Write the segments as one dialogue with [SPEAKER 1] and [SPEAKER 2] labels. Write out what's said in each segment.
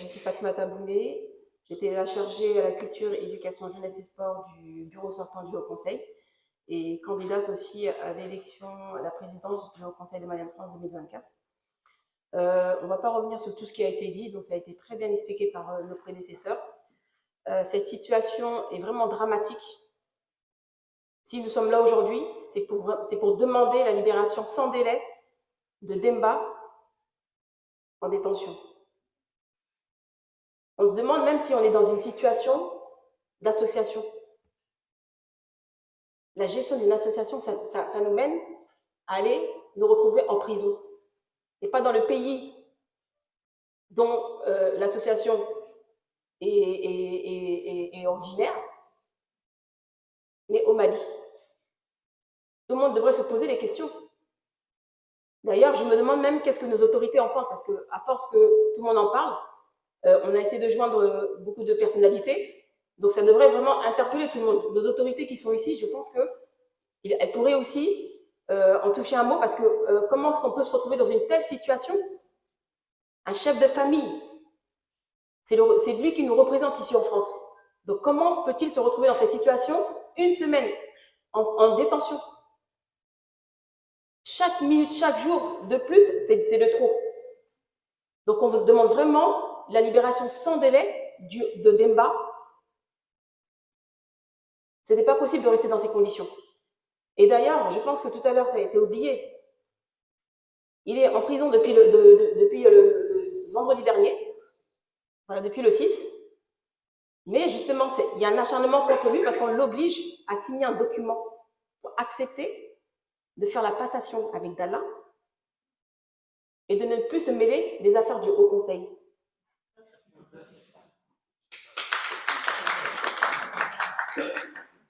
[SPEAKER 1] je suis Fatimata Bouné. J'étais la chargée à la culture, éducation, jeunesse et sport du bureau sortant du Haut Conseil et candidate aussi à l'élection à la présidence du Haut Conseil de Mayenne France 2024. On ne va pas revenir sur tout ce qui a été dit, donc ça a été très bien expliqué par nos prédécesseurs. Cette situation est vraiment dramatique. Si nous sommes là aujourd'hui, c'est pour demander la libération sans délai de Demba en détention. On se demande même si on est dans une situation d'association. La gestion d'une association, ça nous mène à aller nous retrouver en prison. Et pas dans le pays dont l'association est originaire, mais au Mali. Tout le monde devrait se poser des questions. D'ailleurs, je me demande même qu'est-ce que nos autorités en pensent, parce qu'à force que tout le monde en parle, on a essayé de joindre beaucoup de personnalités, donc ça devrait vraiment interpeller tout le monde. Nos autorités qui sont ici, je pense qu'elles pourraient aussi en toucher un mot, parce que comment est-ce qu'on peut se retrouver dans une telle situation? Un chef de famille, c'est lui qui nous représente ici en France. Donc comment peut-il se retrouver dans cette situation une semaine en détention? Chaque minute, chaque jour de plus, c'est de trop. Donc on demande vraiment la libération sans délai de Demba. Ce n'était pas possible de rester dans ces conditions. Et d'ailleurs, je pense que tout à l'heure, ça a été oublié. Il est en prison depuis le vendredi dernier, voilà, depuis le 6. Mais justement, il y a un acharnement contre lui parce qu'on l'oblige à signer un document pour accepter de faire la passation avec Dalla et de ne plus se mêler des affaires du Haut Conseil.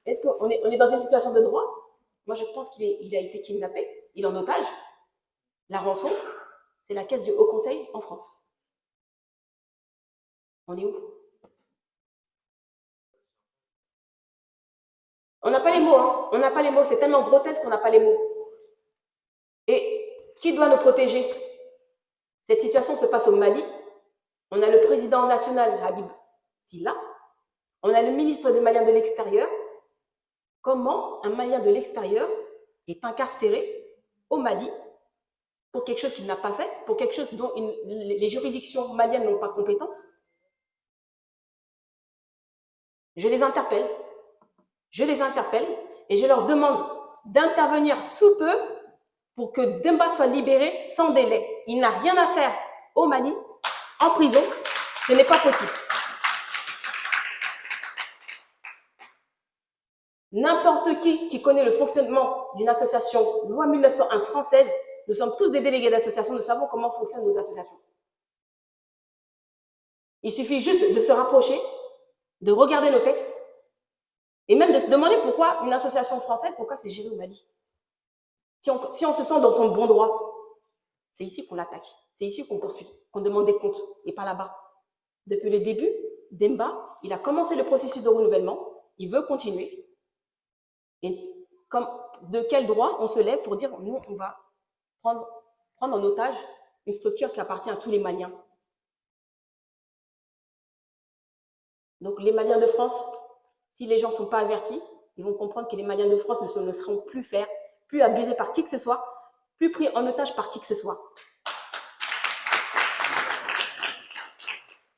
[SPEAKER 1] Est-ce qu'on est dans une situation de droit? Moi, je pense qu'il a été kidnappé, il est en otage. La rançon, c'est la caisse du Haut Conseil en France. On est où? On n'a pas les mots, hein. On n'a pas les mots. C'est tellement grotesque qu'on n'a pas les mots. Et qui doit nous protéger? Cette situation se passe au Mali. On a le président national, Habib Silla. On a le ministre des Maliens de l'extérieur. Comment un Malien de l'extérieur est incarcéré au Mali pour quelque chose qu'il n'a pas fait, pour quelque chose dont les juridictions maliennes n'ont pas compétence? Je les interpelle et je leur demande d'intervenir sous peu pour que Demba soit libéré sans délai. Il n'a rien à faire au Mali, en prison, ce n'est pas possible. N'importe qui connaît le fonctionnement d'une association loi 1901 française, nous sommes tous des délégués d'association, nous savons comment fonctionnent nos associations. Il suffit juste de se rapprocher, de regarder nos textes, et même de se demander pourquoi une association française, pourquoi c'est géré au Mali. Si on se sent dans son bon droit, c'est ici qu'on l'attaque, c'est ici qu'on poursuit, qu'on demande des comptes, et pas là-bas. Depuis le début, Demba, il a commencé le processus de renouvellement, il veut continuer. Et de quel droit on se lève pour dire, nous, on va prendre en otage une structure qui appartient à tous les Maliens? Donc les Maliens de France, si les gens ne sont pas avertis, ils vont comprendre que les Maliens de France ne seront plus abusés par qui que ce soit, plus pris en otage par qui que ce soit.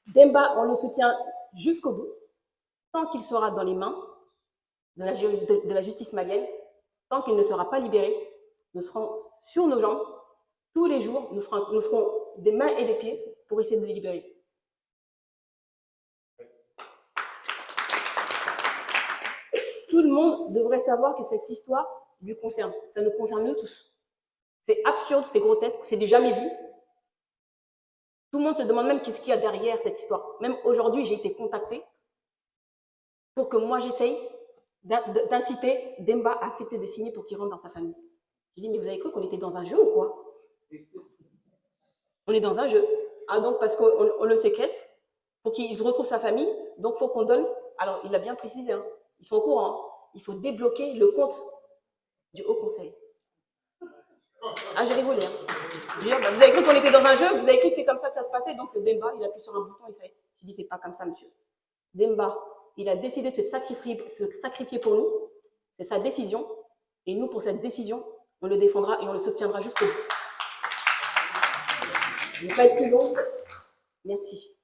[SPEAKER 1] Demba, on le soutient jusqu'au bout, tant qu'il sera dans les mains de la justice malienne, tant qu'il ne sera pas libéré, nous serons sur nos jambes tous les jours, nous ferons des mains et des pieds pour essayer de le libérer. Tout le monde devrait savoir que cette histoire lui concerne. Ça nous concerne nous tous. C'est absurde, c'est grotesque, c'est du jamais vu. Tout le monde se demande même qu'est-ce qu'il y a derrière cette histoire. Même aujourd'hui, j'ai été contactée pour que moi, j'essaye d'inciter Demba à accepter de signer pour qu'il rentre dans sa famille. Je dis, mais vous avez cru qu'on était dans un jeu ou quoi? On est dans un jeu. Ah, donc parce qu'on le séquestre pour qu'il retrouve sa famille, donc il faut qu'on donne. Alors, il l'a bien précisé, hein. Ils sont au courant. Hein. Il faut débloquer le compte du Haut Conseil. Ah, j'ai rigolé. Hein. Vous avez cru qu'on était dans un jeu, vous avez cru que c'est comme ça que ça se passait, donc le Demba, il appuie sur un bouton et ça. J'ai dit, c'est pas comme ça, monsieur. Demba, il a décidé de se sacrifier pour nous. C'est sa décision. Et nous, pour cette décision, on le défendra et on le soutiendra jusqu'au bout. Je ne vais pas être plus long. Merci.